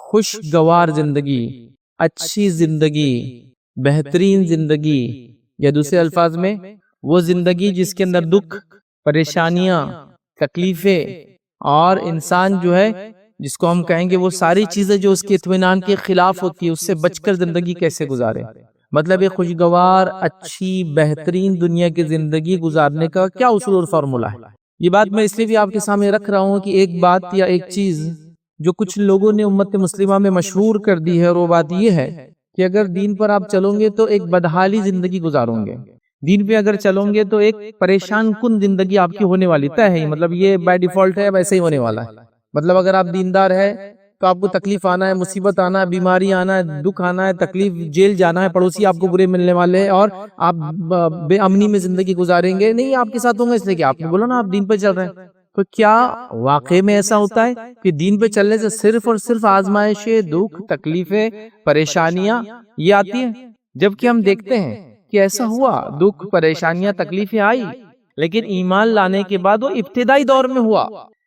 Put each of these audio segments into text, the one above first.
خوشگوار زندگی، اچھی زندگی، بہترین زندگی، یا دوسرے الفاظ میں وہ زندگی جس کے اندر دکھ، پریشانیاں، تکلیفیں، اور انسان جو ہے جس کو ہم کہیں گے وہ ساری چیزیں جو اس کے اطمینان کے خلاف ہوتی ہے، اس سے بچ کر زندگی کیسے گزارے. مطلب ایک خوشگوار، اچھی، بہترین دنیا کی زندگی گزارنے کا کیا اصول اور فارمولہ ہے. یہ بات میں اس لیے بھی آپ کے سامنے رکھ رہا ہوں کہ ایک بات یا ایک چیز جو کچھ لوگوں نے امت مسلمہ میں مشہور کر دی ہے، اور وہ بات یہ ہے کہ اگر دین پر آپ چلو گے تو ایک بدحالی زندگی گزارو گے، دین پہ اگر چلو گے تو ایک پریشان کن زندگی آپ کی ہونے والی طے ہے. مطلب یہ بائی ڈیفالٹ ہے، ویسے ہی ہونے والا ہے. مطلب اگر آپ دیندار ہے تو آپ کو تکلیف آنا ہے، مصیبت آنا ہے، بیماری آنا ہے، دکھ آنا ہے، تکلیف، جیل جانا ہے، پڑوسی آپ کو برے ملنے والے ہیں، اور آپ بے امنی میں زندگی گزاریں گے. نہیں، آپ کے ساتھ ہوں گے، اس لیے کہ آپ نے بولا نا آپ دین پہ چل رہے ہیں. تو کیا واقعے میں ایسا ہوتا ہے کہ دین پہ چلنے سے صرف اور صرف آزمائشیں، دکھ، تکلیفیں، پریشانیاں یہ آتی ہیں؟ جبکہ ہم دیکھتے ہیں کہ ایسا ہوا، دکھ، پریشانیاں، تکلیفیں آئی، لیکن ایمان لانے کے بعد وہ ابتدائی دور میں ہوا.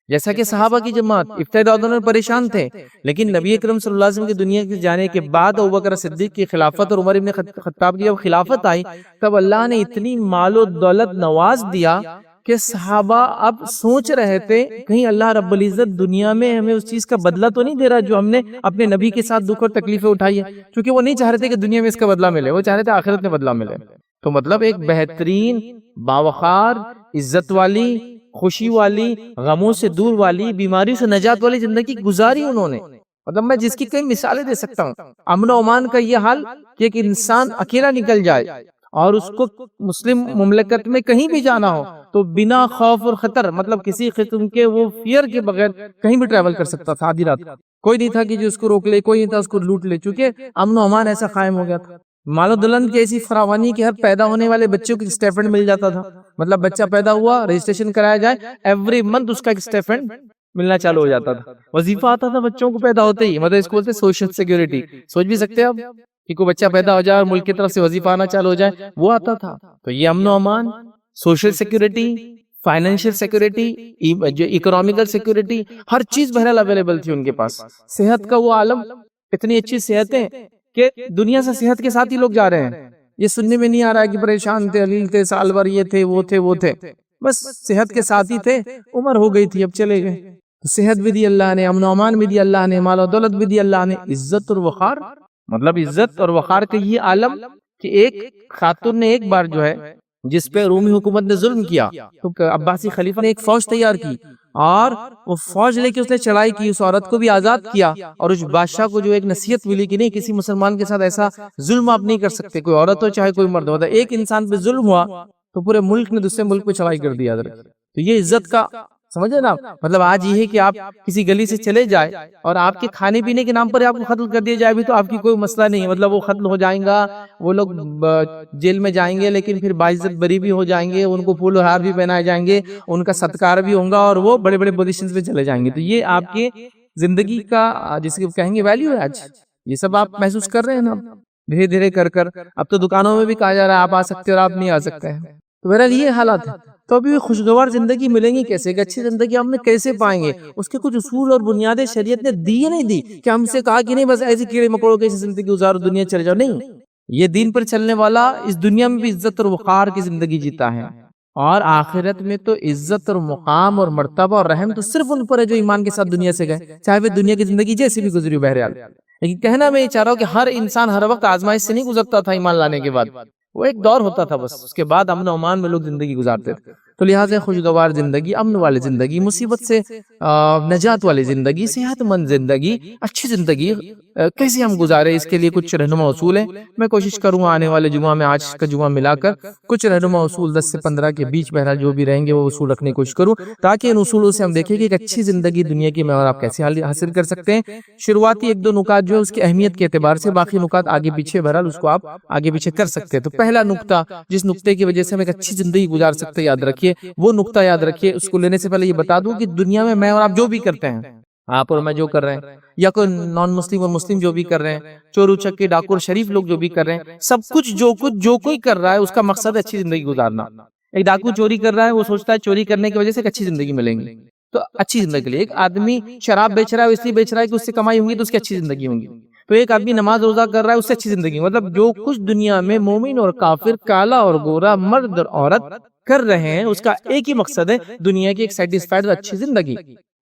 جیسا کہ صحابہ کی جماعت ابتدائی دور میں پریشان تھے، لیکن نبی اکرم صلی اللہ علیہ وسلم کی دنیا کے جانے کے بعد ابوبکر صدیق کی خلافت اور عمر ابن خطاب کی جب خلافت آئی، تب اللہ نے اتنی مال و دولت نواز دیا کہ صحابہ اب سوچ رہے تھے کہیں اللہ رب العزت دنیا میں ہمیں اس چیز کا بدلہ تو نہیں دے رہا جو ہم نے اپنے نبی کے ساتھ دکھ اور تکلیفیں اٹھائی ہے. کیونکہ وہ نہیں چاہ رہے تھے کہ دنیا میں اس کا بدلہ ملے، وہ چاہ رہے تھے آخرت میں بدلہ ملے. تو مطلب ایک بہترین، باوقار، عزت والی، خوشی والی، غموں سے دور والی، بیماری سے نجات والی زندگی گزاری انہوں نے. مطلب میں جس کی کئی مثالیں دے سکتا ہوں. امن و امان کا یہ حال کہ ایک انسان اکیلا نکل جائے اور اس کو مسلم مملکت میں کہیں بھی جانا ہو تو بنا خوف اور خطر، مطلب کسی قسم کے وہ فیئر کے بغیر کہیں بھی ٹریول کر سکتا تھا. آدھی رات کوئی نہیں تھا کہ جو اس کو روک لے، کوئی نہیں تھا اس کو لوٹ لے، چونکہ امن و امان ایسا قائم ہو گیا تھا. مال و دولت کی ایسی فراوانی کہ ہر پیدا ہونے والے بچوں کو اسٹیپنڈ مل جاتا تھا. مطلب بچہ پیدا ہوا، رجسٹریشن کرایا جائے، ایوری منتھ اس کا ایک اسٹیپنڈ ملنا چالو ہو جاتا تھا. وظیفہ آتا تھا بچوں کو پیدا ہوتے ہی. مطلب اس کو بولتے سوشل سیکیورٹی. سوچ بھی سکتے ہیں آپ کہ کوئی بچہ پیدا ہو جائے اور ملک کی طرف سے وظیفہ آنا چالو ہو جائے، وہ آتا تھا. تو یہ امن و امان، سوشل سیکیورٹی، فائنینشیل سیکیورٹی، جو اکنامیکل سیکیورٹی، ہر چیز بہرحال اویلیبل تھی ان کے پاس. صحت کا وہ عالم، اتنی اچھی صحتیں کہ دنیا سے صحت کے ساتھ ہی لوگ جا رہے ہیں. یہ سننے میں نہیں آ رہا ہے کہ پریشان تھے، علیل تھے، سال بھر یہ تھے، وہ تھے، وہ تھے. بس صحت کے ساتھ ہی تھے، عمر ہو گئی تھی، اب چلے گئے. صحت بھی دی اللہ نے، امن و امان بھی دی اللہ نے، مال و دولت بھی دی اللہ نے، عزت اور وقار. مطلب عزت اور وقار کا یہ عالم کہ ایک خاتون نے ایک بار جو ہے جس پہ رومی حکومت نے ظلم کیا تو عباسی خلیفہ نے ایک فوج تیار کی، اور وہ فوج لے کے اس نے چڑھائی کی، اس عورت کو بھی آزاد کیا. اور اس بادشاہ کو جو ایک نصیحت ملی کہ نہیں، کسی مسلمان کے ساتھ ایسا ظلم آپ نہیں کر سکتے، کوئی عورت ہو چاہے کوئی مرد ہو. ایک انسان پہ ظلم ہوا تو پورے ملک نے دوسرے ملک پہ چڑھائی کر دیا. تو یہ عزت کا سمجھے نا. مطلب آج یہ ہے کہ آپ کسی گلی سے چلے جائے اور آپ کے کھانے پینے کے نام پر آپ کو قتل کر دیا جائے بھی تو آپ کی کوئی مسئلہ نہیں ہے. مطلب وہ قتل ہو جائیں گا، وہ لوگ جیل میں جائیں گے، لیکن پھر باعزت بری بھی ہو جائیں گے، ان کو پھول و ہار بھی پہنائے جائیں گے، ان کا ستکار بھی ہوگا، اور وہ بڑے بڑے پوزیشنز پہ چلے جائیں گے. تو یہ آپ کے زندگی کا جسے کہیں گے ویلیو ہے. آج یہ سب آپ محسوس کر رہے ہیں نا دھیرے دھیرے کر. اب تو دکانوں میں بھی کہا جا رہا ہے آپ آ سکتے اور آپ نہیں آ سکتے ہیں. تو بہرحال یہ حالات ہے. تو ابھی خوشگوار زندگی ملیں گی کیسے، کہ اچھی زندگی ہم نے کیسے پائیں گے؟ اس کے کچھ اصول اور بنیادیں شریعت نے دی نہیں دی کہ ہم سے کہا کہ نہیں بس ایسی کیڑے مکوڑوں کی زندگی گزارو، دنیا چلے جاؤ. نہیں، یہ دین پر چلنے والا اس دنیا میں بھی عزت اور وقار کی زندگی جیتا ہے، اور آخرت میں تو عزت اور مقام اور مرتبہ اور رحم تو صرف ان پر ہے جو ایمان کے ساتھ دنیا سے گئے، چاہے وہ دنیا کی زندگی جیسی بھی گزری ہو. بہرحال لیکن کہنا میں یہ چاہ رہا ہوں کہ ہر انسان ہر وقت آزمائش سے نہیں گزرتا تھا. ایمان لانے کے بعد وہ ایک دور ہوتا تھا، بس اس کے بعد امن و امان میں لوگ زندگی گزارتے تھے. تو لہٰذا خوشگوار زندگی، امن والی زندگی، مصیبت سے نجات والی زندگی، صحت مند زندگی، اچھی زندگی کیسے ہم گزارے، اس کے لیے کچھ رہنما اصول ہیں. میں کوشش کروں آنے والے جمعہ میں آج کا جمعہ ملا کر کچھ رہنما اصول 10 سے 15 کے بیچ بہرحال جو بھی رہیں گے وہ اصول رکھنے کی کوشش کروں، تاکہ ان اصولوں سے ہم دیکھیں کہ ایک اچھی زندگی دنیا کی میں اور آپ کیسے حاصل کر سکتے ہیں. شروعاتی ایک دو نکات جو ہے اس کی اہمیت کے اعتبار سے، باقی نکات آگے پیچھے بہرحال اس کو آپ آگے پیچھے کر سکتے ہیں. تو پہلا نقطہ جس نقطے کی وجہ سے ہم ایک اچھی زندگی گزار سکتے ہیں، یاد رکھیے وہ نقطہ یاد رکھیے. اس کو لینے سے پہلے یہ بتا دوں کہ دنیا میں اور آپ جو بھی کرتے ہیں، آپ اور میں جو کر رہے ہیں، یا کوئی نان مسلم اور مسلم جو بھی کر رہے ہیں، چور اچکے ڈاکو شریف لوگ جو بھی کر رہے ہیں، سب کچھ جو کوئی کر رہا ہے اس کا مقصد ہے اچھی زندگی گزارنا. ایک ڈاکو چوری کر رہا ہے، وہ سوچتا ہے چوری کرنے کی وجہ سے ایک اچھی زندگی ملیں گی. تو اچھی زندگی کے لیے. ایک آدمی شراب بیچ رہا ہے اس لیے بیچ رہا ہے کہ اس سے کمائی ہوگی تو اس کی اچھی زندگی ہوگی. تو ایک آدمی نماز روزہ کر رہا ہے اس سے اچھی زندگی. مطلب جو کچھ دنیا میں مومن اور کافر، کالا اور گورا، مرد اور عورت کر رہے ہیں اس کا ایک ہی مقصد ہے، دنیا کی ایک سیٹسفائیڈ اور اچھی زندگی.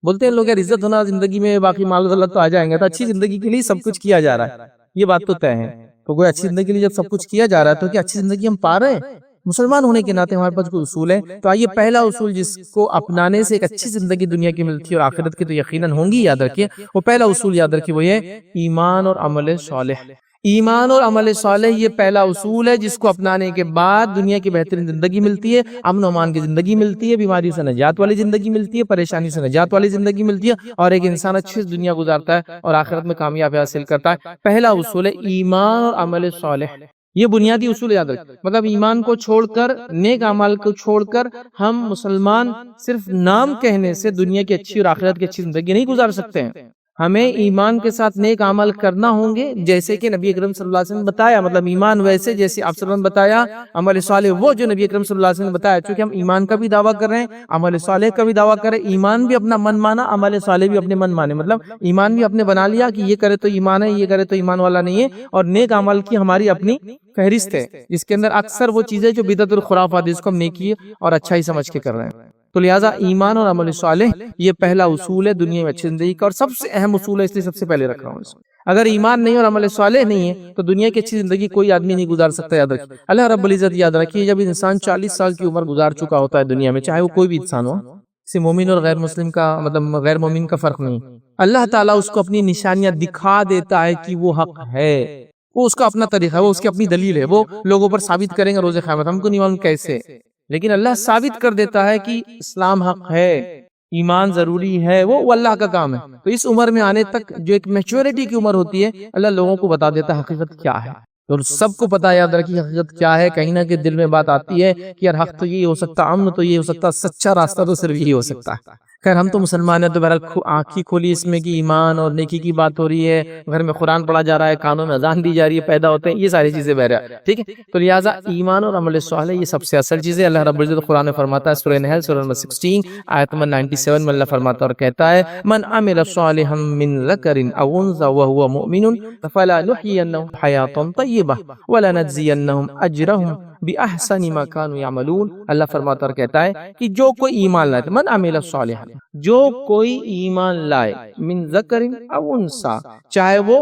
بولتے ہیں لوگ یار عزت ہونا زندگی میں، باقی مال و دولت تو آ جائیں گے. تو اچھی زندگی کے لیے سب کچھ کیا جا رہا ہے، یہ بات تو طے ہے. تو کوئی اچھی زندگی کے لیے جب سب کچھ کیا جا رہا ہے تو کیا اچھی زندگی ہم پا رہے ہیں؟ مسلمان ہونے کے ناطے ہمارے پاس کوئی اصول ہے. تو آئیے پہلا اصول جس کو اپنانے سے ایک اچھی زندگی دنیا کی ملتی ہے اور آخرت کی تو یقیناً ہوں گی، یاد رکھیے. وہ پہلا اصول یاد رکھیے، وہ یہ ایمان اور عمل صالح. ایمان اور عمل صالح یہ پہلا اصول ہے جس کو اپنانے کے بعد دنیا کی بہترین زندگی ملتی ہے، امن و امان کی زندگی ملتی ہے، بیماریوں سے نجات والی زندگی ملتی ہے، پریشانی سے نجات والی زندگی ملتی ہے، اور ایک انسان اچھی دنیا گزارتا ہے اور آخرت میں کامیابی حاصل کرتا ہے. پہلا اصول ہے ایمان اور عمل صالح. یہ بنیادی اصول یاد رکھیں. مطلب ایمان کو چھوڑ کر، نیک اعمال کو چھوڑ کر ہم مسلمان صرف نام کہنے سے دنیا کی اچھی اور آخرت کی اچھی زندگی نہیں گزار سکتے ہیں. ہمیں ایمان کے ساتھ نیک عمل کرنا ہوں گے جیسے کہ نبی اکرم صلی اللہ علیہ وسلم نے بتایا. مطلب ایمان ویسے جیسے آپ صلی اللہ علیہ وسلم نے بتایا، عمل صالح وہ جو نبی اکرم صلی اللہ علیہ وسلم نے بتایا. چونکہ ہم ایمان کا بھی دعویٰ کر رہے ہیں، عمل صالح کا بھی دعویٰ کر رہے ہیں. ایمان بھی اپنا من مانا، عمل صالح بھی اپنے من مانے. مطلب ایمان بھی اپنے بنا لیا کہ یہ کرے تو ایمان ہے، یہ کرے تو ایمان والا نہیں ہے. اور نیک عمل کی ہماری اپنی فہرست ہے جس کے اندر اکثر وہ چیزیں جو بدعت اور خرافات جس کو ہم نیکی اور اچھائی سمجھ کے کر رہے ہیں. تو لہٰذا ایمان اور عمل صالح یہ پہلا اصول ہے دنیا میں اچھی زندگی کا، اور سب سے اہم اصول ہے، اس لیے سب سے پہلے رکھ رہا ہوں اس کو. اگر ایمان نہیں اور عمل صالح نہیں ہے تو دنیا کی اچھی زندگی کوئی آدمی نہیں گزار سکتا. یاد رکھیے اللہ رب العزت، یاد رکھیے جب انسان 40 سال کی عمر گزار چکا ہوتا ہے دنیا میں، چاہے وہ کوئی بھی انسان ہو، اسے مومن اور غیر مسلم کا مطلب غیر مومن کا فرق نہیں، اللہ تعالیٰ اس کو اپنی نشانیاں دکھا دیتا ہے کہ وہ حق ہے. وہ اس کا اپنا طریقہ ہے، وہ اس کی اپنی دلیل ہے، وہ لوگوں پر ثابت کریں گے روز قیامت. ہم کو نہیں معلوم کیسے، لیکن اللہ ثابت کر دیتا ہے کہ اسلام حق ہے، ایمان ضروری ہے. وہ اللہ کا کام ہے. تو اس عمر میں آنے تک جو ایک میچورٹی کی عمر ہوتی ہے، اللہ لوگوں کو بتا دیتا ہے حقیقت کیا ہے. اور سب کو پتا ہے، یاد رکھیے حقیقت کیا ہے. کہیں نہ کہیں دل میں بات آتی ہے کہ یار حق تو یہ ہو سکتا، امن تو یہ ہو سکتا، سچا راستہ تو صرف یہی ہو سکتا ہے. خیر ہم تو مسلمان ہیں تو بہرحال آنکھی کھولی اس میں کہ ایمان اور نیکی کی بات ہو رہی ہے، گھر میں قرآن پڑھا جا رہا ہے، کانوں میں اذان دی جا رہی ہے، پیدا ہوتے ہیں یہ ساری چیزیں بہرحال ٹھیک ہے. تو لہٰذا ایمان اور عمل صالح یہ سب سے اصل چیز ہے. اللہ رب العزت قرآن میں فرماتا ہے سورہ نحل سورہ نمبر 16 آیت نمبر 97 میں اللہ فرماتا اور کہتا ہے من عمل صالحا من ذکر او انثى وهو مؤمن فلنحيينه حیاة طیبہ ولنجزینهم اجرهم بأحسن ما كانوا يعملون. اللہ فرماتا اور کہتا ہے کہ جو کوئی ایمان لائے، من عمل صالحا، جو کوئی ایمان لائے، من ذکر او انثى، چاہے وہ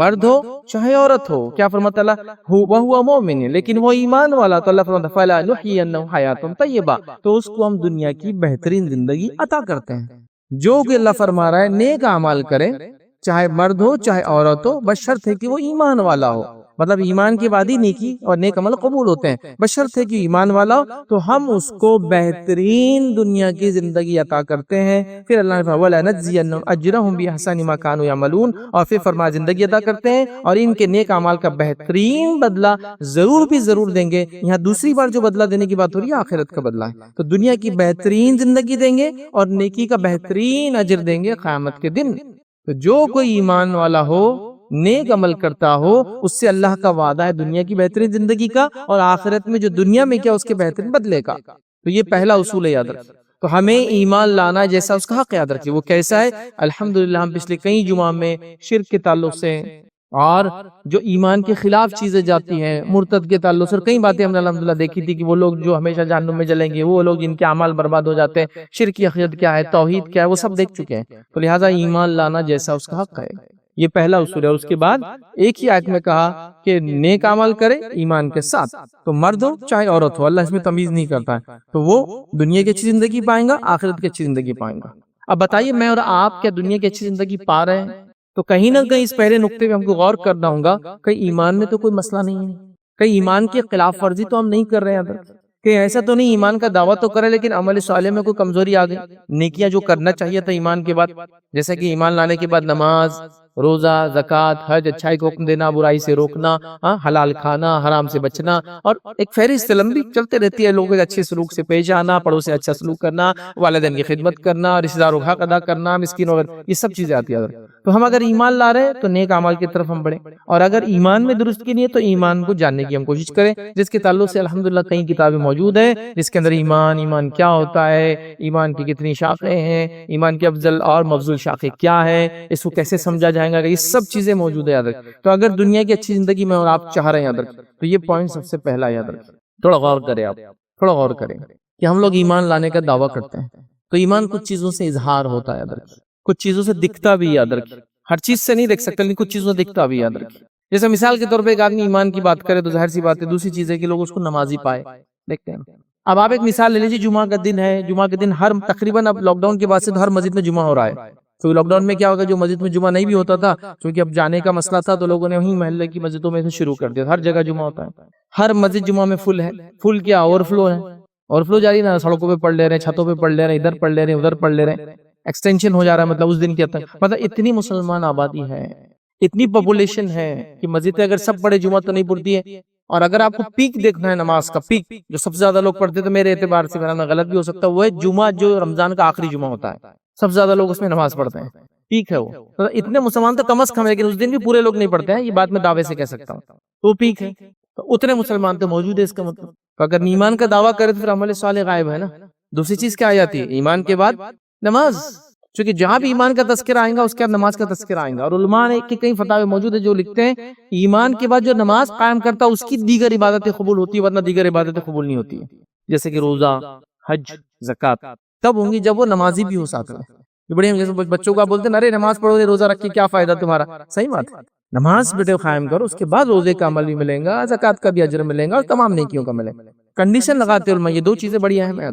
مرد ہو چاہے عورت ہو، کیا فرماتا اللہ وہو مومن، لیکن وہ ایمان والا، تو اللہ فرماتا فلنحيينه حیاة طیبہ، تو اس کو ہم دنیا کی بہترین زندگی عطا کرتے ہیں. جو کہ اللہ فرما رہا ہے نیک اعمال کرے، چاہے مرد ہو چاہے عورت ہو، بشرط ہے کہ وہ ایمان والا ہو. مطلب ایمان کے بعد ہی نیکی اور نیک عمل قبول ہوتے ہیں، بشرط ہے کہ ایمان والا ہو. تو ہم اس کو بہترین دنیا کی زندگی عطا کرتے ہیں. پھر اللہ نے فرمایا وَلَنَجْزِيَنَّهُمْ أَجْرَهُمْ بِأَحْسَنِ مَا كَانُوا يَعْمَلُونَ، اور پھر فرمایا زندگی عطا کرتے ہیں اور ان کے نیک اعمال کا بہترین بدلہ ضرور بھی ضرور دیں گے. یہاں دوسری بار جو بدلہ دینے کی بات ہو رہی ہے آخرت کا بدلہ ہے. تو دنیا کی بہترین زندگی دیں گے اور نیکی کا بہترین اجر دیں گے قیامت کے دن. تو جو کوئی ایمان والا ہو، نیک عمل کرتا ہو، اس سے اللہ کا وعدہ ہے دنیا کی بہترین زندگی کا، اور آخرت میں جو دنیا میں کیا اس کے بہترین بدلے کا. تو یہ پہلا اصول ہے، یاد رکھیں. تو ہمیں ایمان لانا جیسا اس کا حق یاد رکھیے. وہ کیسا ہے؟ الحمدللہ ہم پچھلے کئی جمعہ میں شرک کے تعلق سے اور جو ایمان کے خلاف چیزیں جاتی ہیں، مرتد کے تعلق سے کئی باتیں ہم نے الحمدللہ دیکھی تھی کہ وہ لوگ جو ہمیشہ جہنم میں جلیں گے، وہ لوگ جن کے اعمال برباد ہو جاتے ہیں، شرک کی حقیقت کیا ہے، توحید کیا ہے، وہ سب دیکھ چکے ہیں. تو لہٰذا ایمان لانا جیسا اس کا حق ہے، یہ پہلا اصول ہے. اور اس کے بعد ایک ہی آیت میں کہا کہ نیک عمل کرے ایمان کے ساتھ، تو مرد ہو چاہے عورت ہو، اللہ اس میں تمیز نہیں کرتا ہے. تو وہ دنیا کی اچھی زندگی پائیں گا، آخرت کی اچھی زندگی پائیں گا. اب بتائیے میں اور آپ کیا دنیا کی اچھی زندگی پا رہے ہیں؟ تو کہیں نہ کہیں اس پہلے نقطے پہ ہم کو غور کرنا ہوگا. کہیں ایمان میں تو کوئی مسئلہ نہیں ہے، کہیں ایمان کی خلاف ورزی تو ہم نہیں کر رہے ہیں، کہ ایسا تو نہیں ایمان کا دعویٰ تو کرے لیکن عمل صالح میں کوئی کمزوری آ گئی. نیکیاں جو کرنا چاہیے تھا ایمان کے بعد، جیسا کہ ایمان لانے کے بعد نماز، روزہ، زکوٰۃ، حج، اچھائی کو حکم دینا، برائی سے روکنا، حلال کھانا، حرام سے بچنا، اور ایک فہرست لمبی چلتے رہتی ہے، لوگوں کے اچھے سلوک سے پیش آنا، پڑوس سے اچھا سلوک کرنا، والدین کی خدمت کرنا، رشتہ داروں کا حق ادا کرنا، مسکینوں کا، یہ سب چیزیں آتی ہیں. تو ہم اگر ایمان لا رہے ہیں تو نیک اعمال کی طرف ہم بڑھیں، اور اگر ایمان میں درست کی نہیں ہے تو ایمان کو جاننے کی ہم کوشش کریں، جس کے تعلق سے الحمدللہ کئی کتابیں موجود ہیں جس کے اندر ایمان کیا ہوتا ہے، ایمان کی کتنی شاخیں ہیں، ایمان کی افضل اور مفضول شاخیں کیا ہے، اس کو کیسے سمجھا جائے گا، یہ سب چیزیں موجود ہیں. یاد رکھیں. تو اگر دنیا کی اچھی زندگی میں اور آپ چاہ رہے ہیں یاد رکھیں تو یہ پوائنٹ سب سے پہلا یاد رکھیں. تھوڑا غور کریں، آپ تھوڑا غور کریں کہ ہم لوگ ایمان لانے کا دعویٰ کرتے ہیں تو ایمان کچھ چیزوں سے اظہار ہوتا ہے. یاد رکھیں کچھ چیزوں سے دکھتا بھی. یاد رکھیں ہر چیز سے نہیں دیکھ سکتے لیکن کچھ چیزوں سے دکھتا بھی. یاد رکھیں جیسے مثال کے طور پہ ایک آدمی ایمان کی بات کرے تو ظاہر سی بات ہے دوسری چیز ہے کہ لوگ اس کو نمازی پائے. دیکھتے ہیں. اب آپ ایک مثال لے لیجیے، جمعہ کا دن ہے، جمعہ کے دن ہر تقریباً اب لاک ڈاؤن کے بعد سے تو ہر مسجد میں جمعہ ہو رہا ہے. تو لاک ڈاؤن میں کیا ہوگا، جو مسجد میں جمعہ نہیں بھی ہوتا تھا کیونکہ اب جانے کا مسئلہ تھا تو لوگوں نے وہیں محلے کی مسجدوں میں سے شروع کر دیا. ہر جگہ جمعہ ہوتا ہے، ہر مسجد جمعہ میں فل ہے. فل کیا اوور فلو ہے، اوور فلو جاری نا، سڑکوں پہ پڑھ لے رہے ہیں، چھتوں پہ پڑھ لے رہے ہیں، ادھر پڑھ لے رہے ہیں، ادھر پڑھ لے رہے ہیں. ایکسٹینشن ہو جا رہا ہے، مطلب اس دن کے تک مطلب اتنی مسلمان آبادی ہے، اتنی پاپولیشن ہے کہ مسجد اگر سب پڑھے جمعہ تو نہیں پڑتی ہے. اور اگر آپ کو پیک دیکھنا ہے نماز کا، پیک جو سب سے زیادہ لوگ پڑھتے تو میرے اعتبار سے میرا غلط بھی ہو سکتا ہے، وہ ہے جمعہ جو رمضان کا آخری جمعہ ہوتا ہے، سب سے زیادہ لوگ اس میں نماز پڑھتے ہیں. پیک ہے وہ. اتنے مسلمان تو کم از کم ہے لیکن اس دن بھی پورے لوگ نہیں پڑھتے ہیں، یہ بات میں دعوے سے کہہ سکتا ہوں. تو پیک ہے، تو اتنے مسلمان تو موجود ہے. اس کا مطلب تو اگر ایمان کا دعویٰ کرے تو پھر عمل صالح غائب ہے نا. دوسری چیز کیا آ جاتی ہے ایمان کے بعد؟ نماز. چونکہ جہاں بھی ایمان کا تذکرہ آئے گا اس کے بعد نماز کا تذکرہ آئے گا. اور علماء نے کئی فتاوی موجود ہے جو لکھتے ہیں ایمان کے بعد جو نماز قائم کرتا ہے اس کی دیگر عبادتیں قبول ہوتی ہے، ورنہ دیگر عبادتیں قبول نہیں ہوتی ہیں. جیسے کہ روزہ، حج، زکوٰۃ تب ہوں گی جب وہ نمازی بھی ہو ساتھ میں. بڑے جیسے بچوں کو بولتے ہیں ارے نماز پڑھو گے، روزہ رکھ کے کیا فائدہ تمہارا. صحیح بات ہے، نماز بیٹے قائم کرو، اس کے بعد روزے کا عمل بھی ملے گا، زکوٰۃ کا بھی اجر ملے گا، اور تمام نیکیوں کا ملے گا. کنڈیشن لگاتے علماء، یہ دو چیزیں بڑی اہم ہیں.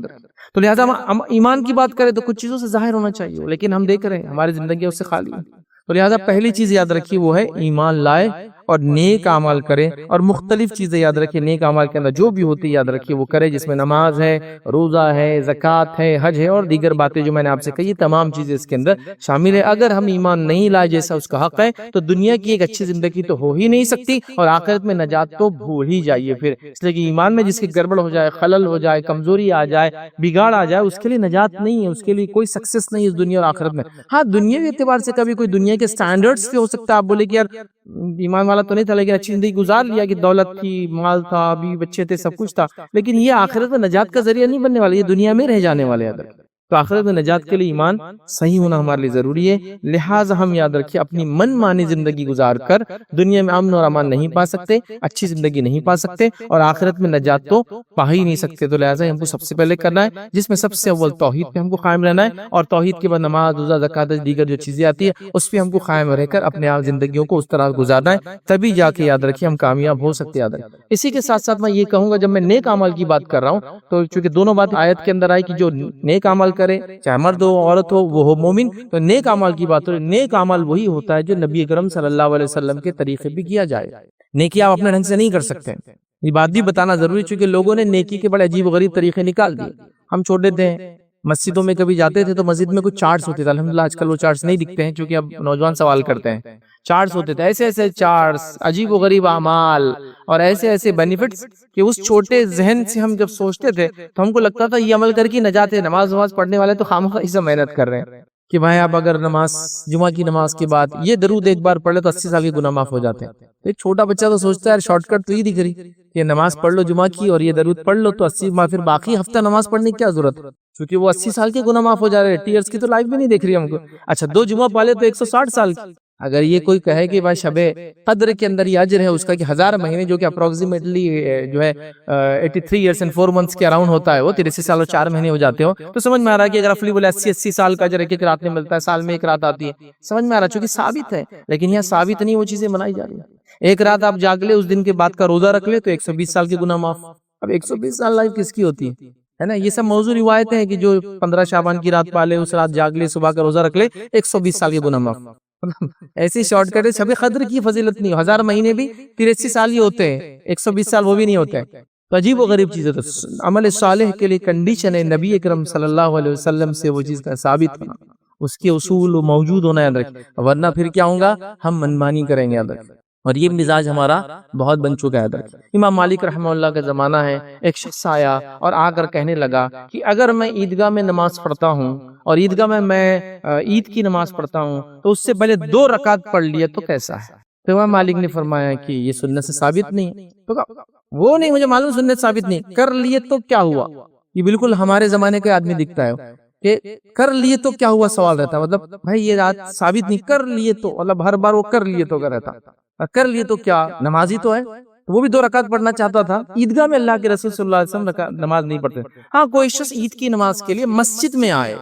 تو لہٰذا ہم ایمان کی بات کریں تو کچھ چیزوں سے ظاہر ہونا چاہیے، لیکن ہم دیکھ رہے ہیں ہماری زندگی اس سے خالی ہے. تو لہٰذا پہلی چیز یاد رکھیے وہ ہے ایمان لائے اور نیک اعمال کرے. اور مختلف چیزیں یاد رکھیے نیک اعمال کے اندر جو بھی ہوتی ہے یاد رکھیے وہ کرے، جس میں نماز ہے، روزہ ہے، زکوٰۃ ہے، حج ہے، اور دیگر باتیں جو میں نے آپ سے کہی تمام چیزیں اس کے اندر شامل ہے. اگر ہم ایمان نہیں لائے جیسا اس کا حق ہے تو دنیا کی ایک اچھی زندگی تو ہو ہی نہیں سکتی، اور آخرت میں نجات تو بھول ہی جائیے پھر. اس لیے کہ ایمان میں جس کی گڑبڑ ہو جائے، خلل ہو جائے، کمزوری آ جائے، بگاڑ آ جائے، اس کے لیے نجات نہیں ہے، اس کے لیے کوئی سکسیس نہیں اس دنیا اور آخرت میں. ہاں دنیاوی اعتبار سے کبھی کوئی دنیا کے سٹینڈرڈز پہ ہو سکتا ہے، آپ بولے کہ یار ایمان والا تو نہیں تھا لیکن اچھی زندگی گزار لیا، کہ دولت تھی، مال تھا، بیوی بچے تھے، سب کچھ تھا، لیکن یہ آخرت میں نجات کا ذریعہ نہیں بننے والا، یہ دنیا میں رہ جانے والے. تو آخرت میں نجات کے لیے ایمان صحیح ہونا ہمارے لیے ضروری ہے. لہٰذا ہم یاد رکھیں اپنی من مانی زندگی گزار کر دنیا میں امن اور امان نہیں پا سکتے، اچھی زندگی نہیں پا سکتے، اور آخرت میں نجات تو پا ہی نہیں سکتے. تو لہٰذا ہم کو سب سے پہلے کرنا ہے جس میں سب سے اول توحید پہ ہم کو قائم رہنا ہے، اور توحید کے بعد نماز، روزہ، زکوٰۃ، دیگر جو چیزیں آتی ہے اس پہ ہم کو قائم رہ کر اپنے آپ زندگیوں کو اس طرح گزارنا ہے، تبھی جا کے یاد رکھیے ہم کامیاب ہو سکتے. یاد رکھیں اسی کے ساتھ ساتھ میں یہ کہوں گا جب میں نیک اعمال کی بات کر رہا ہوں تو چونکہ دونوں بات آیت کے اندر آئی کہ جو نیک اعمال کرے چاہے مرد ہو عورت ہو وہ ہو مومن، تو نیک اعمال کی بات ہو. نیک اعمال وہی ہوتا ہے جو نبی اکرم صلی اللہ علیہ وسلم کے طریقے بھی کیا جائے. نیکی آپ اپنے ڈھنگ سے نہیں کر سکتے، یہ بات بھی بتانا ضروری، چونکہ لوگوں نے نیکی کے بڑے عجیب و غریب طریقے نکال دیے. ہم چھوٹے تھے مسجدوں میں کبھی جاتے تھے تو مسجد میں کچھ چارٹس ہوتے تھے، الحمدللہ آج کل وہ چارٹس نہیں دکھتے ہیں چونکہ اب نوجوان سوال کرتے ہیں. چارٹس ہوتے تھے، ایسے ایسے چارٹس، عجیب و غریب اعمال اور ایسے ایسے بینیفٹس کہ اس چھوٹے ذہن سے ہم جب سوچتے تھے تو ہم کو لگتا تھا یہ عمل کر کے نجات ہے. نماز پڑھنے والے تو خامخواہ سے محنت کر رہے ہیں کہ بھائی آپ اگر جمعہ کی نماز کے بعد یہ درود ایک بار پڑھ لے تو 80 سال کے گناہ معاف ہو جاتے ہیں. ایک چھوٹا بچہ تو سوچتا ہے یار شارٹ کٹ تو یہ دکھ رہی کہ نماز پڑھ لو جمعہ کی اور یہ درود پڑھ لو تو 80 ماہ، پھر باقی ہفتہ نماز پڑھنے کی کیا ضرورت ہے، کیونکہ وہ 80 سال کے گناہ معاف ہو جا رہے ہیں. ٹیئرز کی تو لائف بھی نہیں دیکھ رہی ہم کو. اچھا 2 جمعہ پالے تو 160 سال کی. اگر یہ کوئی کہے کہ بھائی شب قدر کے اندر یہ اجر ہے اس کا کہ 1000 مہینے جو کہ اپروکسیمیٹلی جو ہے 83 ایئرس اینڈ 4 منتھس کے اراؤنڈ ہوتا ہے، وہ 83 سال اور 4 مہینے ہو جاتے ہو، تو سمجھ میں آ رہا ہے کہ اگر رفلی بولے 80 سال کا اجر ایک رات میں ملتا ہے، سال میں ایک رات آتی ہے، سمجھ میں آ رہا ہے چونکہ ثابت ہے. لیکن یہاں ثابت نہیں وہ چیزیں منائی جا رہی ہیں. ایک رات آپ جاگ لے، اس دن کے بعد کا روزہ رکھ لے تو 120 سال کے گناہ معاف. اب 120 سال لائف کس کی ہوتی ہے نا. یہ سب موضوع روایتیں ہیں کہ جو 15 شعبان کی رات پالے، اس رات جاگ لے، صبح کا روزہ رکھ لے، 120 سال کے گناہ معاف. ایسی شارٹ کٹ ہے. شب قدر کی فضیلت نہیں، 1000 مہینے بھی 83 سال ہی ہوتے ہیں، 120 سال وہ بھی نہیں ہوتے ہیں. تو عجیب و غریب چیز ہے. تو عمل صالح کے لیے کنڈیشن ہے نبی اکرم صلی اللہ علیہ وسلم سے وہ چیز کا ثابت ہونا، اس کے اصول موجود ہونا یاد رکھیں، ورنہ پھر کیا ہوگا، ہم منمانی کریں گے یاد رکھیں، اور یہ مزاج ہمارا بہت بن چکا ہے یاد رکھیں۔ امام مالک رحمہ اللہ کا زمانہ ہے، ایک شخص آیا اور آ کر کہنے لگا کہ اگر میں عیدگاہ میں نماز پڑھتا ہوں اور عیدگاہ میں عید کی نماز پڑھتا ہوں تو اس سے پہلے 2 رکعت پڑھ لیے تو کیسا ہے؟ تو امام مالک نے فرمایا کہ یہ سنت سے ثابت نہیں ہے۔ تو کہا وہ نہیں، مجھے معلوم سنت ثابت نہیں، کر لیے تو کیا ہوا؟ یہ بالکل ہمارے زمانے کا آدمی دکھتا ہے کہ کر لیے تو کیا ہوا سوال رہتا ہے، مطلب بھائی یہ رات ثابت نہیں، کر لیے تو مطلب ہر بار وہ کر لیے تو رہتا، کر لیے تو کیا، نمازی تو ہے، وہ بھی 2 رکعت پڑھنا چاہتا تھا۔ عیدگاہ میں اللہ کے رسول صلی اللہ علیہ وسلم نماز نہیں پڑھتے، ہاں کوئی شخص عید کی نماز کے لیے مسجد میں آئے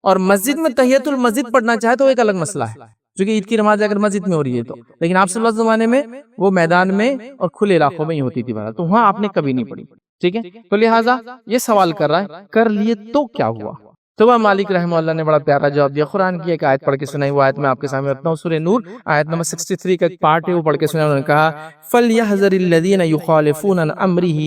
اور مسجد میں تحیۃ المسجد پڑھنا چاہے تو ایک الگ مسئلہ ہے، کیونکہ عید کی نماز اگر مسجد میں ہو رہی ہے تو، لیکن آپ صلی اللہ علیہ وسلم زمانے میں وہ میدان میں اور کھلے علاقوں میں ہی ہوتی تھی، تو وہاں آپ نے کبھی نہیں پڑھی، ٹھیک ہے؟ تو لہٰذا یہ سوال کر رہا ہے کر لیے تو کیا ہوا؟ تو امام مالک رحمہ اللہ نے بڑا پیارا جواب دیا، قرآن کی ایک آیت پڑھ کے سنائی، وہ آیت میں آپ کے سامنے رکھتا ہوں، سورہ نور آیت نمبر 63 کا ایک پارٹ ہے، وہ پڑھ کے سنائی۔ انہوں نے کہا فَلْيَحْذَرِ الَّذِينَ يُخَالِفُونَ عَنْ أَمْرِهِ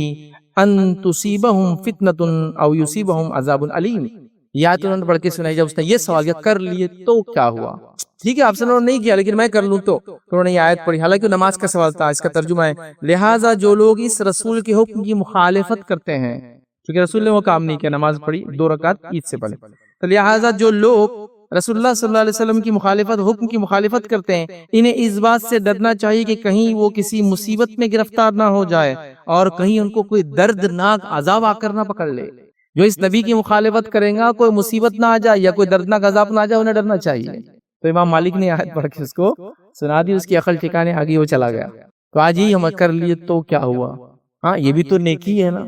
أَن تُصِيبَهُمْ فِتْنَةٌ أَوْ يُصِيبَهُمْ عَذَابٌ أَلِيمٌ۔ یہ آیت انہوں نے پڑھ کے سنائی جب اس نے یہ سوال کیا کر لیے تو کیا ہوا؟ ٹھیک ہے آپ سے نہیں کیا لیکن میں کر لوں تو انہوں نے یہ آیت پڑھی، حالانکہ نماز کا سوال تھا، اس کا ترجمہ ہے لہٰذا جو لوگ اس رسول کے حکم کی مخالفت کرتے ہیں، کیونکہ رسول نے وہ کام نہیں کیا، نماز پڑھی 2 رکعت عید سے پہلے، تو لہٰذا جو لوگ رسول اللہ صلی اللہ علیہ وسلم کی مخالفت، حکم کی مخالفت کرتے ہیں، انہیں اس بات سے ڈرنا چاہیے کہ کہیں وہ کسی مصیبت میں گرفتار نہ ہو جائے اور کہیں ان کو کوئی دردناک عذاب آ کر نہ پکڑ لے۔ جو اس نبی کی مخالفت کریں گا کوئی مصیبت نہ آ جائے یا کوئی دردناک عذاب نہ آ جائے، انہیں ڈرنا چاہیے۔ تو امام مالک نے آیت پڑھ کے اس کو سنا دی، اس کی عقل ٹھکانے آگے وہ چلا گیا۔ تو آج ہی ہم کر لیے تو کیا ہوا، ہاں یہ بھی تو نیکی ہے نا،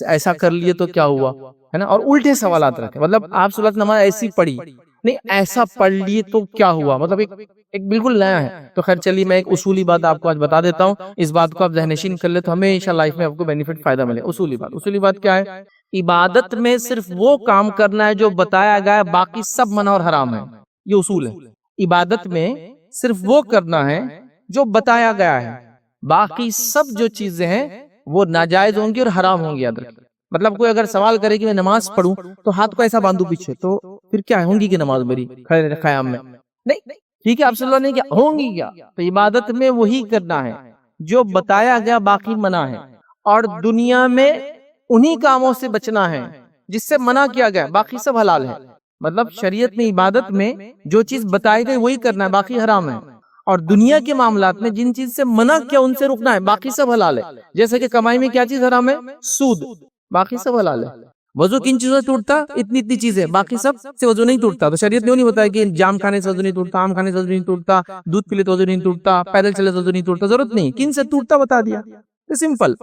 ایسا کر لیے تو کیا ہوا ہے نا، اور الٹے سوالات رکھے، مطلب آپ صلی اللہ نماز ایسی پڑھی نہیں، ایسا پڑھ لیے تو کیا ہوا، مطلب ایک بالکل نیا ہے۔ تو خیر چلیے میں ایک اصولی بات آپ کو آج بتا دیتا ہوں، اس بات کو آپ ذہن نشین کر لیں تو ہمیشہ لائف میں آپ کو بینیفٹ فائدہ ملے۔ اصولی بات کیا ہے؟ عبادت میں صرف وہ کام کرنا ہے جو بتایا گیا ہے، باقی سب منع اور حرام ہے، یہ اصول ہے۔ عبادت میں صرف وہ کرنا ہے جو بتایا گیا ہے، باقی سب جو چیزیں ہیں وہ ناجائز ہوں گی اور حرام ہوں گی، یاد رکھیں۔ مطلب کوئی اگر سوال کرے کہ میں نماز پڑھوں تو ہاتھ کو ایسا باندھوں پیچھے، تو پھر کیا ہوں گی کہ نماز میری قیام میں نہیں، ٹھیک ہے آپ صلی اللہ نے کیا ہوں گی کیا؟ تو عبادت میں وہی کرنا ہے جو بتایا گیا، باقی منع ہے، اور دنیا میں انہی کاموں سے بچنا ہے جس سے منع کیا گیا، باقی سب حلال ہے۔ مطلب شریعت میں عبادت میں جو چیز بتائی گئی وہی کرنا ہے، باقی حرام ہے، اور دنیا کے معاملات میں جن چیز سے منع کیا ان سے رکنا ہے، باقی سب حلال ہے۔ جیسے کہ کمائی میں کیا چیز حرام ہے؟ سود، باقی سب حلال ہے۔ وضو کن چیزوں سے ٹوٹتا؟ اتنی چیزیں، باقی سب سے وضو نہیں ٹوٹتا۔ تو شریعت نے وہ نہیں بتایا کہ جام کھانے سے وضو نہیں ٹوٹتا، آم کھانے سے وضو نہیں ٹوٹتا، دودھ پی لے تو وضو نہیں ٹوٹتا، پیدل چلے تو وضو نہیں ٹوٹتا، ضرورت نہیں، کن سے ٹوٹتا بتا دیا، سمپل۔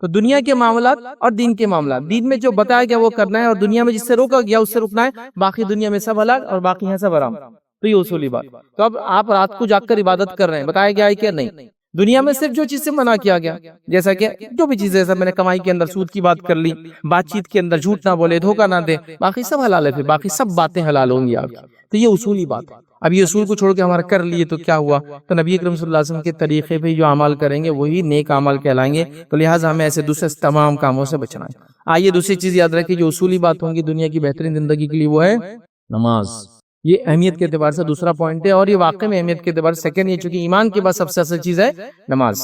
تو دنیا کے معاملات اور دین کے معاملات، دین میں جو بتایا گیا وہ کرنا ہے، اور دنیا میں جس سے روکا گیا اس سے رکنا ہے، باقی دنیا میں سب حلال اور باقی ہے سب حرام۔ تو یہ اصولی بات۔ تو اب آپ رات کو جاگ کر عبادت کر رہے ہیں، بتایا گیا ہے کہ نہیں؟ دنیا میں صرف جو چیز سے منع کیا گیا، جیسا کہ جو بھی چیزیں، میں نے کمائی کے اندر سود کی بات کر لی، بات چیت کے اندر جھوٹ نہ بولے، دھوکہ نہ دے، باقی سب حلال ہے، پھر باقی سب باتیں حلال ہوں گی آپ کی۔ تو یہ اصولی بات ہے۔ اب یہ اصول کو چھوڑ کے ہمارا کر لیے تو کیا ہوا؟ تو نبی اکرم صلی اللہ علیہ وسلم کے طریقے پہ جو عمل کریں گے وہی نیک عمل کہلائیں گے، تو لہٰذا ہمیں ایسے دوسرے تمام کاموں سے بچنا ہے۔ آئیے دوسری چیز یاد رکھیں، جو اصولی بات ہوں گی دنیا کی بہترین زندگی کے لیے، وہ ہے نماز۔ یہ اہمیت کے اعتبار سے دوسرا پوائنٹ ہے، اور یہ واقع میں اہمیت کے اعتبار سے سیکنڈ ہے، چونکہ ایمان کے بعد سب سے اصل چیز ہے نماز۔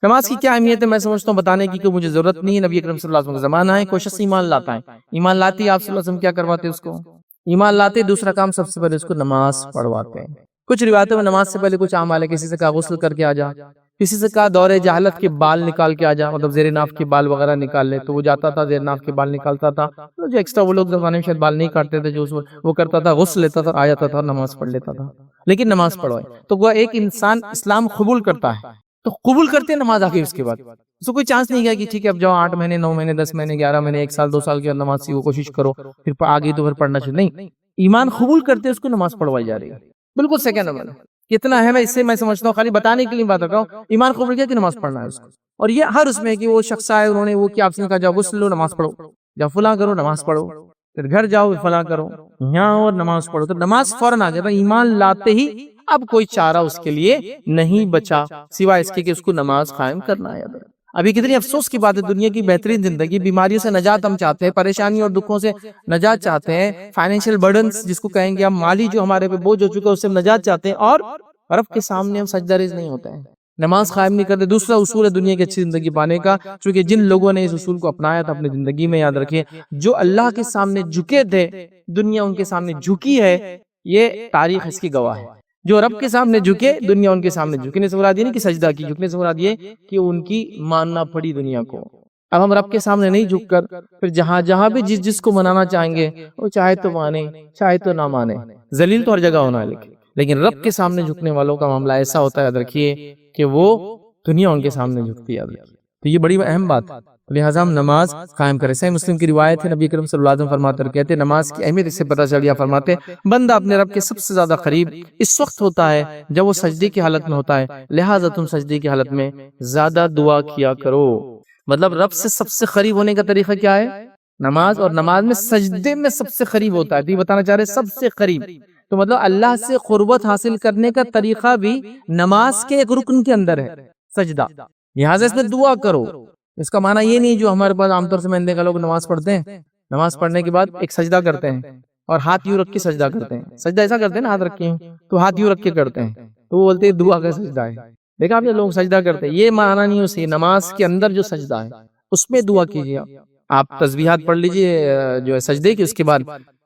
نماز کی کیا اہمیت ہے میں سمجھتا ہوں بتانے کی کہ مجھے ضرورت نہیں ہے، نبی اکرم صلی اللہ علیہ وسلم کا زمانہ ہے، کوئی شخص ایمان لاتا ہے، ایمان لاتی آپ صلی اللہ علیہ وسلم کیا کرواتے اس کو؟ ایمان لاتے دوسرا کام سب سے پہلے اس کو نماز پڑھواتے ہیں۔ کچھ روایتوں میں نماز سے پہلے کچھ اعمال ہے، کسی سے کہا غسل کر کے آ جا، کسی سے کہا دور جہالت کے بال نکال کے آ جا، مطلب زیر ناف کے بال وغیرہ نکال لے، تو وہ جاتا تھا زیر ناف کے بال نکالتا تھا، جو ایکسٹرا وہ لوگ زمانے میں شاید بال نہیں کاٹتے تھے، جو وہ کرتا تھا غسل لیتا تھا، آ جاتا تھا، نماز پڑھ لیتا تھا۔ لیکن نماز پڑھوائے تو وہ ایک انسان اسلام قبول کرتا ہے، تو قبول کرتے ہیں نماز آگے، اس کے بعد اس کو کوئی چانس نہیں گیا کہ ٹھیک ہے اب جاؤ 8 مہینے 9 مہینے 10 مہینے 11 مہینے 1 سال 2 سال کی نماز سیکھو، کوشش کرو، پھر آگے تو پھر پڑھنا چاہیے، نہیں، ایمان قبول کرتے اس کو نماز پڑھوائی جا رہی ہے، بالکل سیکنڈ نمبر۔ کتنا ہے اس سے میں سمجھتا ہوں خالی بتانے کے لیے بات کر رہا ہوں، ایمان قبول کیا کہ نماز پڑھنا ہے اس کو، اور یہ ہر اس میں کہ وہ شخص آئے انہوں نے وہ کیا آپ سے کہا جاؤ غسل لو نماز پڑھو، جاؤ فلاں کرو نماز پڑھو، پھر گھر جاؤ فلاں کرو، یہاں اور نماز پڑھو، تو نماز فوراً آ گیا، ایمان لاتے ہی اب کوئی چارہ اس کے لیے نہیں بچا سوائے اس کے کہ اس کو نماز قائم کرنا ہے۔ ابھی کتنی افسوس کی بات ہے، دنیا کی بہترین زندگی، بیماریوں سے نجات ہم چاہتے ہیں، پریشانیوں اور دکھوں سے نجات چاہتے ہیں، فائنینشیل برڈنز جس کو کہیں گے ہم، مالی جو ہمارے پہ بوجھ ہو چکا ہے اس سے ہم نجات چاہتے ہیں، اور رب کے سامنے ہم سجدہ ریز نہیں ہوتے ہیں، نماز قائم نہیں کرتے۔ دوسرا اصول ہے دنیا کی اچھی زندگی پانے کا، چونکہ جن لوگوں نے اس اصول کو اپنایا تھا اپنی زندگی میں، یاد رکھیں جو اللہ کے سامنے جھکے تھے، دنیا ان کے سامنے جھکی ہے، یہ تاریخ اس کی گواہ ہے۔ جو رب کے سامنے جھکے، دنیا ان کے سامنے جھکنے سے مراد یہ نہیں کہ سجدہ کی، جھکنے سے مراد یہ کہ ان کی ماننا پڑی دنیا کو۔ اب ہم رب کے سامنے نہیں جھک کر پھر جہاں جہاں بھی جس کو منانا چاہیں گے وہ چاہے تو مانے چاہے تو نہ مانے، ذلیل تو ہر جگہ ہونا ہے، لیکن رب کے سامنے جھکنے والوں کا معاملہ ایسا ہوتا ہے، یاد رکھیے کہ وہ دنیا ان کے سامنے جھکتی ہے، یاد رکھیے۔ تو یہ بڑی اہم بات ہے، لہٰذا ہم نماز قائم کریں۔ صحیح مسلم کی روایت ہے، نبی کریم صلی اللہ علیہ وسلم فرماتے اور کہتے ہیں نماز کی اہمیت اس سے پتہ چل گیا، فرماتے بندہ اپنے رب کے سب سے زیادہ قریب اس وقت ہوتا ہے جب وہ سجدے کی حالت میں ہوتا ہے، لہٰذا تم سجدے کی حالت میں زیادہ دعا کیا کرو۔ مطلب رب سے سب سے قریب ہونے کا طریقہ کیا ہے؟ نماز، اور نماز میں سجدے میں سب سے قریب ہوتا ہے، تو یہ بتانا چاہ رہے سب سے قریب، تو مطلب اللہ سے قربت حاصل کرنے کا طریقہ بھی نماز کے ایک رکن کے اندر ہے، سجدہ، لہٰذا اس میں دعا کرو۔ اس کا معنی یہ نہیں جو ہمارے پاس عام طور سے میں نے دیکھا لوگ نماز پڑھتے ہیں، نماز پڑھنے کے بعد ایک سجدہ کرتے ہیں اور ہاتھ یوں رکھ کے سجدہ کرتے ہیں، سجدہ ایسا کرتے ہیں نا، ہاتھ رکھے ہیں تو ہاتھ یوں رکھ کے کرتے ہیں، تو وہ بولتے ہیں دعا کا سجدہ ہے۔ دیکھا آپ نے لوگ سجدہ کرتے ہیں، یہ معنی نہیں اسے، نماز کے اندر جو سجدہ ہے اس میں دعا کیجیے۔ آپ تسبیحات پڑھ لیجئے جو ہے سجدے کی، اس کے بعد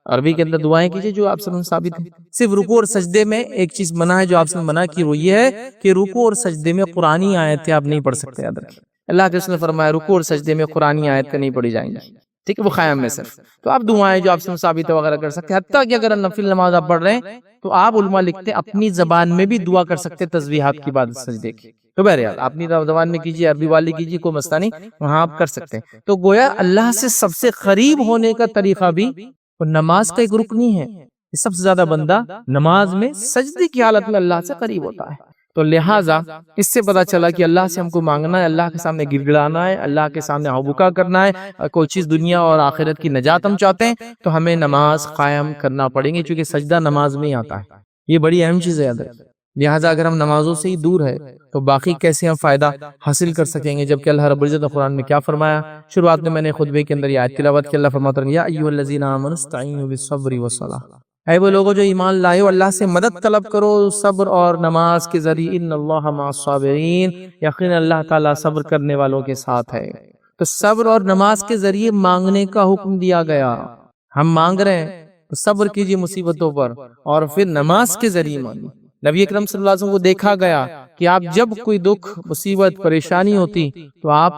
عربی کے اندر دعائیں کیجئے جو آپ سے ثابت ہے۔ صرف رکوع اور سجدے میں ایک چیز منع ہے جو آپ سے منع کی، وہ یہ ہے کہ رکوع اور سجدے میں قرآنی آیتیں آپ نہیں پڑھ سکتے، یاد رکھیں۔ اللہ کے رسول نے فرمایا رکوع اور سجدے میں قرآنی آیتیں نہیں پڑھی جائیں گی، ٹھیک ہے، وہ قیام میں صرف۔ تو آپ دعائیں جو آپ سے ثابت ہے وغیرہ کر سکتے ہیں، حتیٰ کہ اگر نفل نماز آپ پڑھ رہے ہیں تو آپ علماء لکھتے ہیں اپنی زبان میں بھی دعا کر سکتے ہیں تسبیحات کی بعد سجدے کی، تو بہرحال اپنی زبان میں کیجیے، عربی والی کیجیے، کوئی مسئلہ نہیں، وہاں آپ کر سکتے ہیں۔ تو گویا اللہ سے سب سے قریب ہونے کا طریقہ بھی نماز کا ایک رکن ہی ہے، سب سے زیادہ بندہ نماز میں سجدے کی حالت میں اللہ سے قریب ہوتا ہے۔ تو لہٰذا اس سے پتہ چلا کہ اللہ سے ہم کو مانگنا ہے، اللہ کے سامنے گر گڑانا ہے، اللہ کے سامنے ہاں کرنا ہے، کوئی چیز دنیا اور آخرت کی نجات ہم چاہتے ہیں تو ہمیں نماز قائم کرنا پڑیں گے، چونکہ سجدہ نماز میں ہی آتا ہے، یہ بڑی اہم چیز ہے، یاد رکھیں۔ لہٰذا اگر ہم نمازوں سے ہی دور ہے تو باقی کیسے ہم فائدہ حاصل کر سکیں گے، جبکہ اللہ رب العزت نے قرآن میں کیا فرمایا؟ شروعات میں نے خطبے کے اندر یہ آیت تلاوت کی، اللہ فرماتا ہے یا ایھا الذین آمنوا استعینوا بالصبر والصلاۃ، اے وہ لوگوں جو ایمان لائے ہو اللہ سے مدد طلب کرو صبر اور نماز کے ذریعے، ان اللہ مع الصابرین، یقینا اللہ تعالیٰ صبر کرنے والوں کے ساتھ ہے۔ تو صبر اور نماز کے ذریعے مانگنے کا حکم دیا گیا، ہم مانگ رہے ہیں تو صبر کیجیے مصیبتوں پر اور پھر نماز کے ذریعے مانگیے۔ نبی اکرم صلی اللہ علیہ وسلم کو دیکھا گیا کہ آپ جب کوئی دکھ مصیبت پریشانی ہوتی تو آپ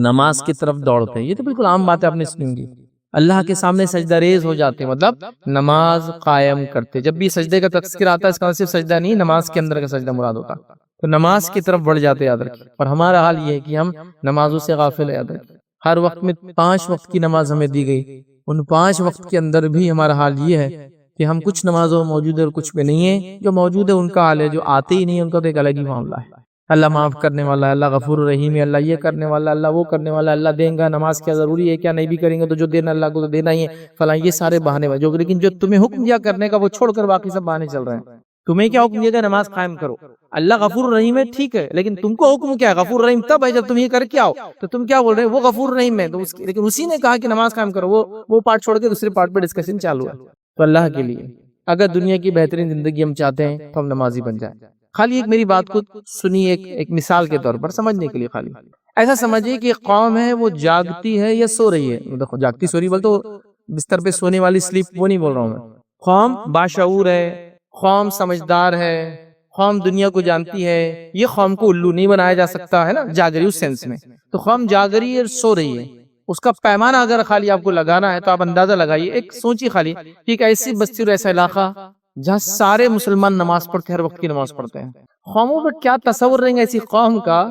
نماز کی طرف دوڑتے ہیں، یہ تو بالکل عام بات ہے، آپ نے سنی ہوگی، اللہ کے سامنے سجدہ ریز ہو جاتے، مطلب نماز قائم کرتے۔ جب بھی سجدے کا تذکر آتا ہے اس کا صرف سجدہ نہیں، نماز کے اندر کا سجدہ مراد ہوتا، تو نماز کی طرف بڑھ جاتے، یاد رکھیں۔ اور ہمارا حال یہ ہے کہ ہم نمازوں سے غافل ہے، یاد رکھیں۔ ہر وقت میں 5 وقت کی نماز ہمیں دی گئی، ان 5 وقت کے اندر بھی ہمارا حال یہ ہے کہ ہم کچھ نمازوں موجود ہے اور کچھ میں نہیں ہے، جو موجود ہے ان کا حال ہے، جو آتے ہی نہیں ان کا تو ایک الگ ہی معاملہ ہے۔ اللہ معاف کرنے والا ہے، اللہ غفور رحیم ہے، اللہ یہ کرنے والا، اللہ وہ کرنے والا، اللہ دیں گا، نماز کیا ضروری ہے کیا، نہیں بھی کریں گے تو جو دینا اللہ کو تو دینا ہی ہے، فلاں، یہ سارے بہانے جو، لیکن جو تمہیں حکم دیا کرنے کا وہ چھوڑ کر باقی سب بہانے چل رہے ہیں۔ تمہیں کیا حکم دیا گیا؟ نماز قائم کرو۔ اللہ غفور رحیم ہے، ٹھیک ہے، لیکن تم کو حکم کیا ہے؟ غفور رحیم تب ہے جب تم یہ کر کے آؤ، تو تم کیا بول رہے ہیں؟ وہ غفور رحیم ہے، تو لیکن اسی نے کہا کہ نماز قائم کرو، وہ پارٹ چھوڑ کے دوسرے پارٹ پہ ڈسکشن چالو ہے۔ تو اللہ کے لیے اگر دنیا کی بہترین زندگی ہم چاہتے ہیں تو ہم نمازی بن جائیں۔ خالی ایک میری بات کو سنیے، ایک مثال کے طور پر سمجھنے کے لیے، خالی ایسا سمجھیے کہ ایک قوم ہے وہ جاگتی ہے یا سو رہی ہے، دیکھو جاگتی سو رہی بول تو بستر پہ سونے والی سلیپ وہ نہیں بول رہا ہوں میں، قوم باشعور ہے، قوم سمجھدار ہے، قوم دنیا کو جانتی ہے، یہ قوم کو الو نہیں بنایا جا سکتا ہے نا، جاگ رہی اس سینس میں، تو قوم جاگ رہی ہے اور سو رہی ہے، اس کا پیمانہ اگر خالی آپ کو لگانا ہے تو آپ اندازہ لگائیے، ایک سوچی خالی کہ ایک ایسی بستی اور ایسا علاقہ جہاں سارے مسلمان نماز پڑھتے ہیں، ہر وقت کی نماز پڑھتے ہیں، قوموں پہ کیا تصور رہیں گا ایسی قوم کا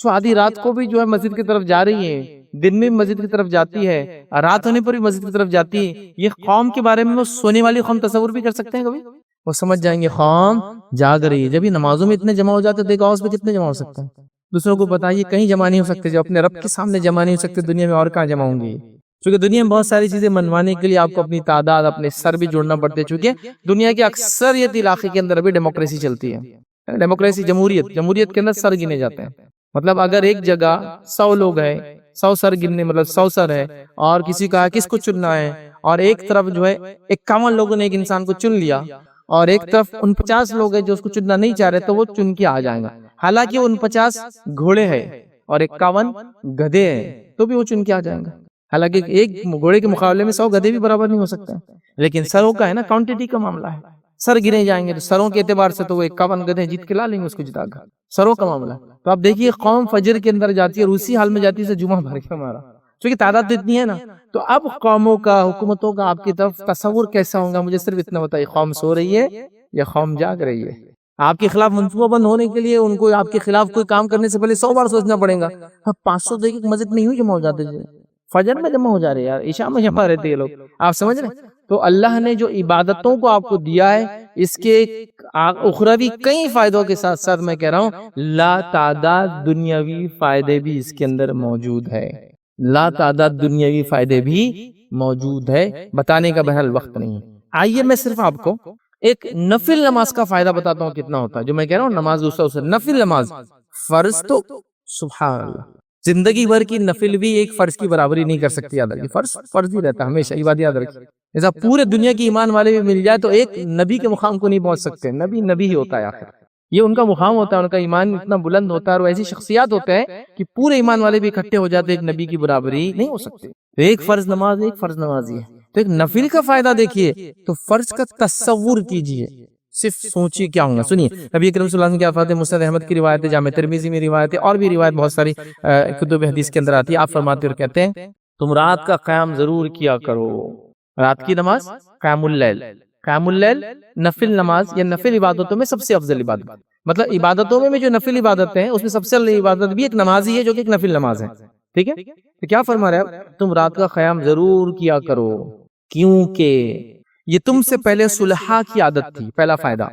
جو آدھی رات کو بھی جو ہے مسجد کی طرف جا رہی ہے، دن میں مسجد کی طرف جاتی ہے، رات ہونے پر بھی مسجد کی طرف جاتی ہے، یہ قوم کے بارے میں وہ سونے والی قوم تصور بھی کر سکتے ہیں کبھی؟ وہ سمجھ جائیں گے قوم جاگ رہی ہے۔ جب یہ نمازوں میں اتنے جمع ہو جاتے دیکھا اس پہ کتنے جمع ہو سکتے ہیں؟ دوسروں کو بتائیے کہیں جمع نہیں ہو سکتے، جو اپنے رب کے سامنے جمع نہیں ہو سکتے دنیا میں اور کہاں جمع ہوں گے؟ چونکہ دنیا میں بہت ساری چیزیں منوانے کے لیے آپ کو اپنی تعداد، اپنے سر بھی جوڑنا پڑتے، چونکہ دنیا کے اکثریت علاقے کے اندر ابھی ڈیموکریسی چلتی ہے، ڈیموکریسی، جمہوریت کے اندر سر گنے جاتے ہیں، مطلب اگر ایک جگہ 100 لوگ ہیں، 100 سر گننے مطلب 100 سر ہے، اور کسی کہا کس کو چننا ہے، اور ایک طرف جو ہے 51 لوگوں نے ایک انسان کو چن لیا، اور ایک طرف 49 لوگ ہیں جو اس کو چننا نہیں چاہ رہے، تو وہ چن کے آ جائیں گا، حالانکہ 49 گھوڑے ہیں اور 51 گدھے ہیں، تو بھی وہ چن کے آ جائیں گا، حالانکہ ایک گھوڑے کے مقابلے میں 100 گدھے بھی برابر نہیں ہو سکتے، لیکن سروں کا ہے نا، کوانٹٹی کا معاملہ ہے، سر گنے جائیں گے تو سروں کے اعتبار سے تو وہ 51 گدھے جیت کے لا لیں گے اس کو جتا کر، سروں کا معاملہ ہے۔ تو آپ دیکھیے قوم فجر کے اندر جاتی ہے اور اسی حال میں جاتی ہے جمعہ بھر کے ہمارا، چونکہ تعداد اتنی ہے نا، تو اب قوموں کا، حکومتوں کا آپ کی طرف تصور کیسا ہوگا، مجھے صرف اتنا بتائیے، قوم سو رہی ہے یا قوم جاگ رہی ہے؟ آپ کے خلاف منصوبہ بند ہونے کے لیے ان کو آپ کے خلاف کوئی کام کرنے سے پہلے 100 بار سوچنا پڑے گا۔ 500 دیکھیں مسجد میں یوں جمع ہو جاتے ہیں، فجر میں جمع ہو جا رہے ہیں یار، عشاء میں جمع رہتے ہیں لوگ، آپ سمجھ رہے ہیں؟ تو اللہ نے جو عبادتوں کو آپ کو دیا ہے، اس کے اخروی کئی فائدوں کے ساتھ ساتھ میں کہہ رہا ہوں لا تعداد دنیاوی فائدے بھی اس کے اندر موجود ہے، لا تعداد دنیاوی فائدے بھی موجود ہے، بتانے کا بہرحال وقت نہیں۔ آئیے میں صرف آپ کو ایک نفل نماز کا فائدہ بتاتا ہوں کتنا ہوتا ہے، جو میں کہہ رہا ہوں نماز دوسرا نفل نماز، فرض تو سبحان اللہ زندگی بھر کی نفل بھی ایک فرض کی برابری نہیں کر سکتی، یاد رکھیے، فرض فرض ہی رہتا ہے ہمیشہ، یہ بات یاد رکھیے، ایسا پورے دنیا کی ایمان والے بھی مل جائے تو ایک نبی کے مقام کو نہیں پہنچ سکتے، نبی نبی ہی ہوتا ہے آخر، یہ ان کا مقام ہوتا ہے، ان کا ایمان اتنا بلند ہوتا ہے، اور ایسی شخصیات ہوتے ہیں کہ پورے ایمان والے بھی اکٹھے ہو جاتے، ایک نبی کی برابری نہیں ہو سکتے، تو ایک فرض نماز ایک فرض نمازی ہے، تو ایک نفل کا فائدہ دیکھیے، تو فرض کا تصور کیجئے، صرف سوچیے کیا ہوگا، سنیے نبی کریم صلی اللہ علیہ وسلم کی آفات مسند احمد کی روایت ہے، جامع ترمذی میں روایت ہے، اور بھی روایت بہت ساری کتب حدیث کے اندر آتی ہے، آپ فرماتے اور کہتے ہیں تم رات کا قیام ضرور کیا کرو، رات کی نماز قیام اللیل، قیام اللیل نفل نماز یا نفل عبادتوں میں سب سے افضل عبادت، مطلب عبادتوں میں جو نفل عبادتیں ہیں اس میں سب سے افضل عبادت بھی ایک نماز ہی ہے جو کہ ایک نفل نماز ہے، ٹھیک ہے؟ تو کیا فرما رہے ہیں، تم رات کا قیام ضرور کیا کرو، کیونکہ یہ تم سے پہلے صلحاء کی عادت تھی، پہلا فائدہ،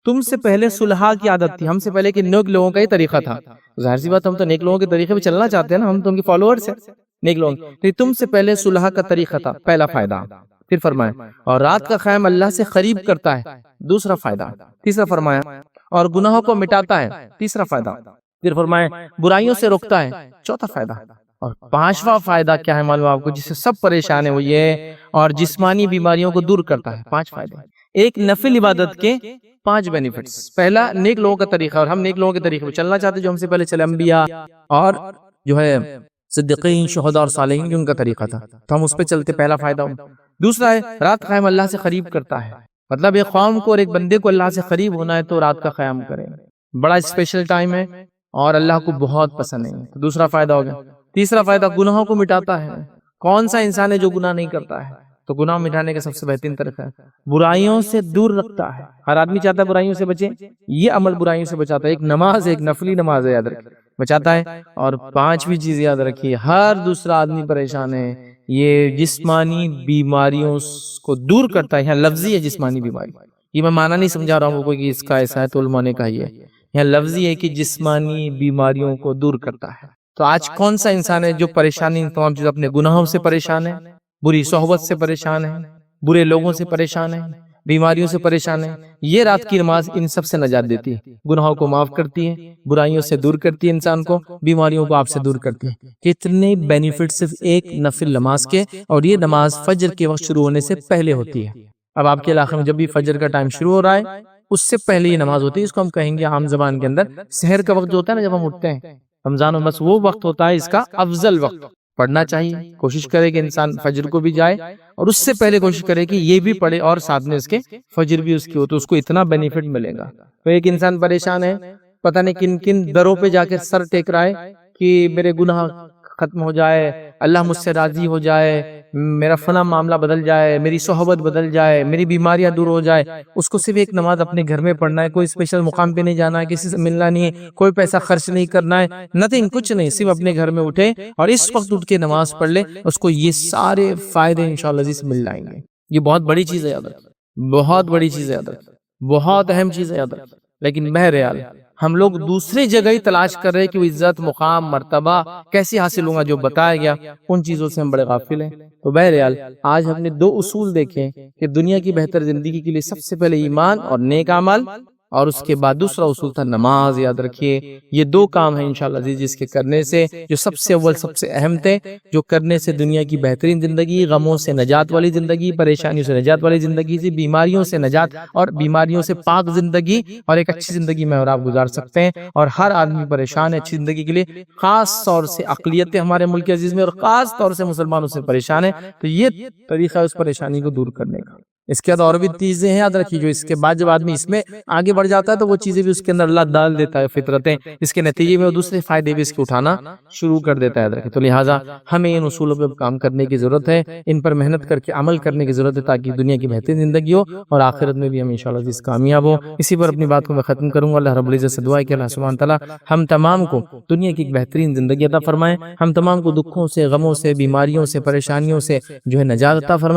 تم سے پہلے صلحاء کی عادت تھی، ہم سے پہلے کہ نیک لوگوں کا ہی طریقہ تھا، ظاہر سی بات ہم تو نیک لوگوں کے طریقے پہ چلنا چاہتے ہیں نا، ہم تو ان کے فالوورز ہیں نیک لوگ، تو تم سے پہلے صلحاء کا طریقہ تھا، پہلا فائدہ، پھر فرمایا اور رات کا قیام اللہ سے قریب کرتا ہے، دوسرا فائدہ، تیسرا فرمایا اور گناہوں کو مٹاتا ہے، تیسرا فائدہ، پھر فرمایا برائیوں سے روکتا ہے، چوتھا فائدہ، اور پانچواں فائدہ کیا ہے معلوم آپ کو، جس سے سب پریشان ہیں وہ یہ، اور جسمانی بیماریوں کو دور کرتا ہے، 5 فائدے، ایک نفل عبادت کے 5 بینیفٹس، پہلا نیک لوگوں کا طریقہ، اور ہم نیک لوگوں کے طریقے پہ چلنا چاہتے جو ہم سے پہلے چلے، انبیاء اور جو ہے صدیقین شہداء اور صالحین کی ان کا طریقہ تھا، تو ہم اس پہ چلتے، پہلا فائدہ۔ دوسرا ہے رات قیام اللہ سے قریب کرتا ہے، مطلب ایک قوم کو اور ایک بندے کو اللہ سے قریب ہونا ہے تو رات کا قیام کرے، بڑا اسپیشل ٹائم ہے اور اللہ کو بہت پسند ہے، تو دوسرا فائدہ ہو گیا۔ تیسرا فائدہ گناہوں کو مٹاتا ہے، کون سا انسان ہے جو گناہ نہیں کرتا ہے، تو گناہ مٹانے کا سب سے بہترین طریقہ ہے، برائیوں سے دور رکھتا ہے، ہر آدمی چاہتا ہے برائیوں سے بچے، یہ عمل برائیوں سے بچاتا ہے، ایک نماز، ایک نفلی نماز ہے، یاد رکھیں بچاتا ہے، اور 5ویں چیز یاد رکھیے، ہر دوسرا آدمی پریشان ہے، یہ جسمانی بیماریوں کو دور کرتا ہے، یہاں لفظی ہے جسمانی بیماری، یہ میں معنی نہیں سمجھا رہا ہوں کوئی کہ اس کا ایسا ہے تو علماء نے کہا یہ، یہاں لفظی ہے کہ جسمانی بیماریوں کو دور کرتا ہے۔ تو آج کون سا انسان ہے جو پریشانی تمام چیز اپنے گناہوں سے پریشان ہے، بری صحبت سے پریشان ہے، برے لوگوں سے پریشان ہے، بیماریوں سے پریشان ہے، یہ رات کی نماز ان سب سے نجات دیتی ہے، گناہوں کو معاف کرتی ہے، برائیوں سے دور کرتی ہے انسان کو، بیماریوں کو آپ سے دور کرتی ہے، کتنے بینیفٹ صرف ایک نفل نماز کے، اور یہ نماز فجر کے وقت شروع ہونے سے پہلے ہوتی ہے۔ اب آپ کے علاقے میں جب بھی فجر کا ٹائم شروع ہو رہا ہے اس سے پہلے یہ نماز ہوتی ہے، اس کو ہم کہیں گے عام زبان کے اندر سحر کا وقت جو ہوتا ہے نا، جب ہم اٹھتے ہیں رمضان بس وہ وقت ہوتا ہے اس کا افضل وقت، پڑھنا چاہیے، کوشش کرے کہ انسان فجر کو بھی جائے اور اس سے پہلے کوشش کرے کہ یہ بھی پڑھے اور ساتھ میں اس کے فجر بھی اس کی ہو، تو اس کو اتنا بینیفٹ ملے گا۔ تو ایک انسان پریشان ہے، پتہ نہیں کن کن دروں پہ جا کے سر ٹیک رہا ہے کہ میرے گناہ ختم ہو جائے، اللہ مجھ سے راضی ہو جائے، میرا فلاں معاملہ بدل جائے، میری صحبت بدل جائے، میری بیماریاں دور ہو جائے، اس کو صرف ایک نماز اپنے گھر میں پڑھنا ہے، کوئی اسپیشل مقام پہ نہیں جانا ہے، کسی سے ملنا نہیں ہے، کوئی پیسہ خرچ نہیں کرنا ہے، نتھنگ، کچھ نہیں، صرف اپنے گھر میں اٹھے اور اس وقت اٹھ کے نماز پڑھ لے، اس کو یہ سارے فائدے انشاءاللہ عزیز مل جائیں گے۔ یہ بہت بڑی چیز ہے، یاد رکھیں، بہت بڑی چیز ہے، یاد رکھیں، بہت اہم چیز ہے، یاد رکھیں، لیکن بہرحال ہم لوگ دوسری جگہ ہی تلاش کر رہے ہیں کہ وہ عزت، مقام، مرتبہ کیسے حاصل ہوگا، جو بتایا گیا ان چیزوں سے ہم بڑے غافل ہیں۔ تو بہرحال آج ہم نے 2 اصول دیکھے کہ دنیا کی بہتر زندگی کے لیے سب سے پہلے ایمان اور نیک عمل، اور اس کے بعد دوسرا اصول تھا نماز. یاد رکھیے یہ دو کام ہیں انشاءاللہ عزیز جس کے کرنے سے جو سب سے اول سب سے اہم تھے، جو کرنے سے دنیا کی بہترین زندگی، غموں سے نجات والی زندگی، پریشانیوں سے نجات والی زندگی سے، بیماریوں سے نجات اور بیماریوں سے پاک زندگی اور ایک اچھی زندگی میں اور آپ گزار سکتے ہیں. اور ہر آدمی پریشان ہے اچھی زندگی کے لیے، خاص طور سے اقلیتیں ہمارے ملک عزیز میں اور خاص طور سے مسلمانوں سے پریشان ہیں. تو یہ طریقہ ہے اس پریشانی کو دور کرنے کا. اس کے بعد اور بھی چیزیں ہیں یاد رکھیے، جو اس کے بعد جب آدمی اس میں آگے بڑھ جاتا ہے تو وہ چیزیں بھی اس کے اندر اللہ ڈال دیتا ہے، فطرتیں، اس کے نتیجے میں وہ دوسرے فائدے بھی اس کے اٹھانا شروع کر دیتا ہے. یاد رکھیے تو لہٰذا ہمیں ان اصولوں پہ کام کرنے کی ضرورت ہے، ان پر محنت کر کے عمل کرنے کی ضرورت ہے تاکہ دنیا کی بہترین زندگی ہو اور آخرت میں بھی ہم انشاءاللہ اس کامیاب ہو. اسی پر اپنی بات کو میں ختم کروں گا. اللہ رب العزت سے دعا ہے کہ اللہ سبحانہ تعالیٰ ہم تمام کو دنیا کی ایک بہترین زندگی عطا فرمائے، ہم تمام کو دکھوں سے، غموں سے، بیماریوں سے، پریشانیوں سے جو ہے نجات عطا فرمائے.